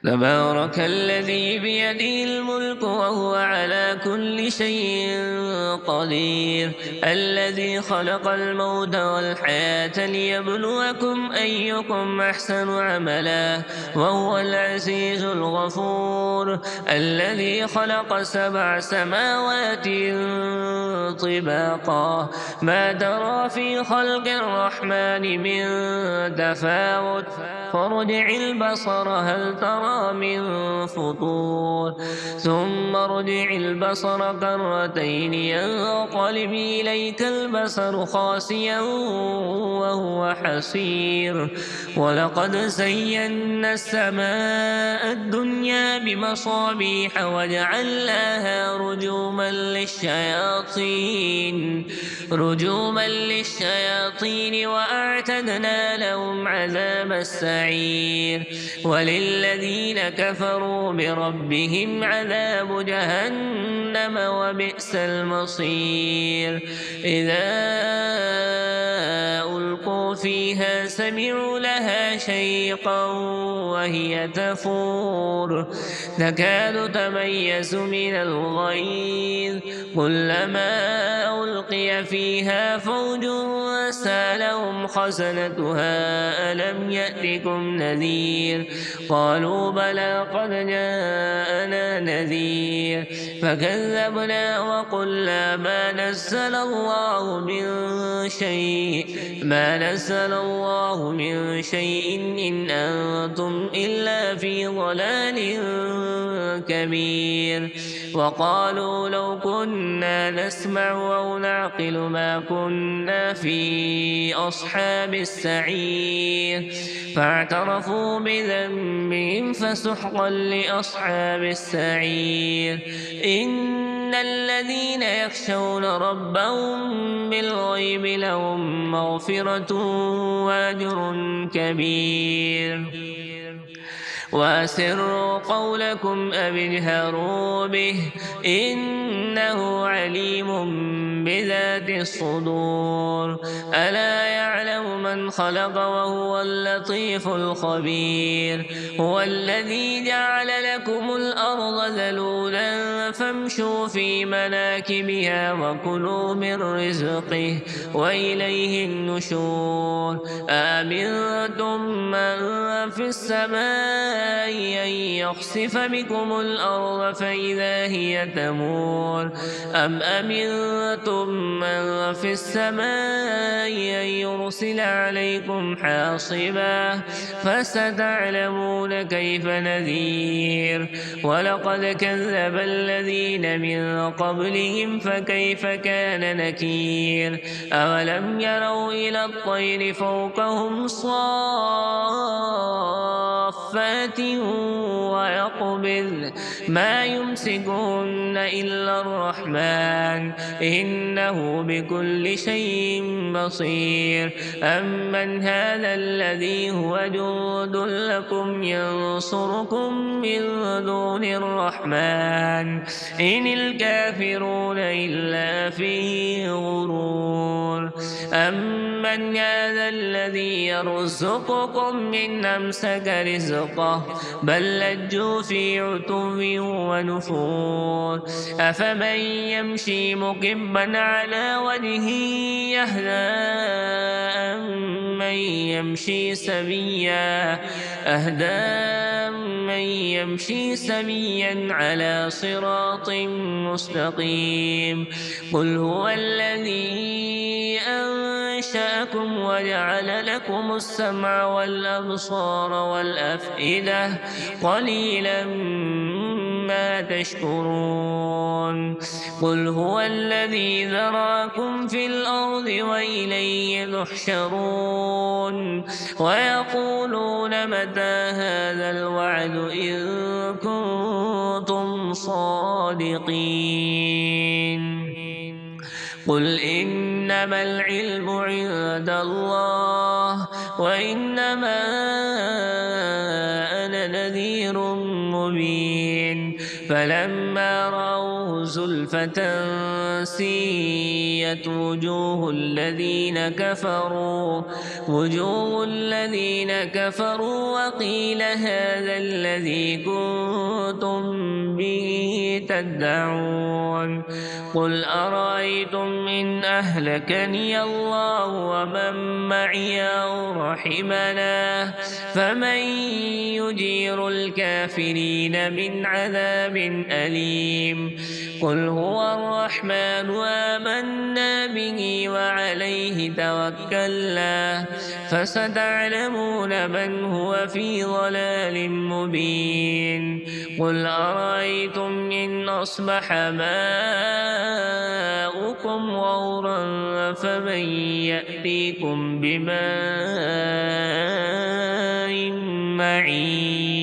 تبارك الذي بيده الملك وهو على كل شيء قدير الذي خلق الموت والحياة ليبلوكم أيكم أحسن عملا وهو العزيز الغفور الذي خلق 7 سماوات طباقا ما ترى في خلق الرحمن من تفاوت فارجع البصر هل ترى من فطور ثم ارجع البصر كرتين ينقلب إليك البصر خاسئا وهو حسير ولقد زينا السماء الدنيا بمصابيح وجعلناها رجوما للشياطين وأعتدنا لهم عذاب السعير وللذين كفروا بربهم عذاب جهنم وبئس المصير إذا ألقوا فيها سمعوا لها شيقا وهي تفور تكاد تميز من الغيظ كلما ألقي فيها فوج سألهم خزنتها ألم يأتكم نذير قالوا بلى قد جاءنا نذير فكذبنا وقلنا ما نزل الله من شيء إن أنتم إلا في ضلال كبير وقالوا لو كنا نسمع أو نعقل ما كنا في أصحاب السعير فاعترفوا بذنبهم فسحقا لأصحاب السعير إن الذين يخشون ربهم بالغيب لهم مغفرة وأجر كبير وأسروا قولكم أو اجهروا به إنه عليم بذات الصدور ألا يعلم من خلق وهو اللطيف الخبير هو الذي جعل لكم الأرض ذلولا فامشوا في مناكبها وكلوا من رزقه وإليه النشور أأمنتم من في السماء أن يخسف بكم الأرض فإذا هي تمور أم أمنتم من في السماء أن يرسل عليكم حاصبا فستعلمون كيف نذير ولقد كذب الذين من قبلهم فكيف كان نكير أولم يروا إلى الطير فوقهم صافات ويقبض ما يمسكهن إلا الرحمن إنه بكل شيء بصير أمن هذا الذي هو جند لكم ينصركم من دون الرحمن إن الكافرون إلا في غرور أمن هذا الذي يرزقكم من أمسك رزقه بل لجوا في عتو ونفور أفمن يمشي مكبا على وجهه يهدى أمن يمشي سبيا على صراط مستقيم قل هو الذي أنشأكم وجعل لكم السمع والأبصار والأفئدة قليلا ما تشكرون قل هو الذي ذراكم في الأرض وإليه تحشرون ويقولون متى هذا الوعد إن كنتم صادقين قل إنما العلم عند الله وإنما أنا نذير نذير مبين فلما رأوه زلفة سيئت وجوه الذين كفروا وقيل هذا الذي كنتم به تدعون قل أرأيتم إن أهلكني الله ومن معي أو رحمنا فمن يجير الكافرين من عذاب أليم قل هو الرحمن آمنا به وعليه توكلنا فستعلمون من هو في ضلال مبين قل أرأيتم إن أصبح ماؤكم غورا فمن يأتيكم بماء معين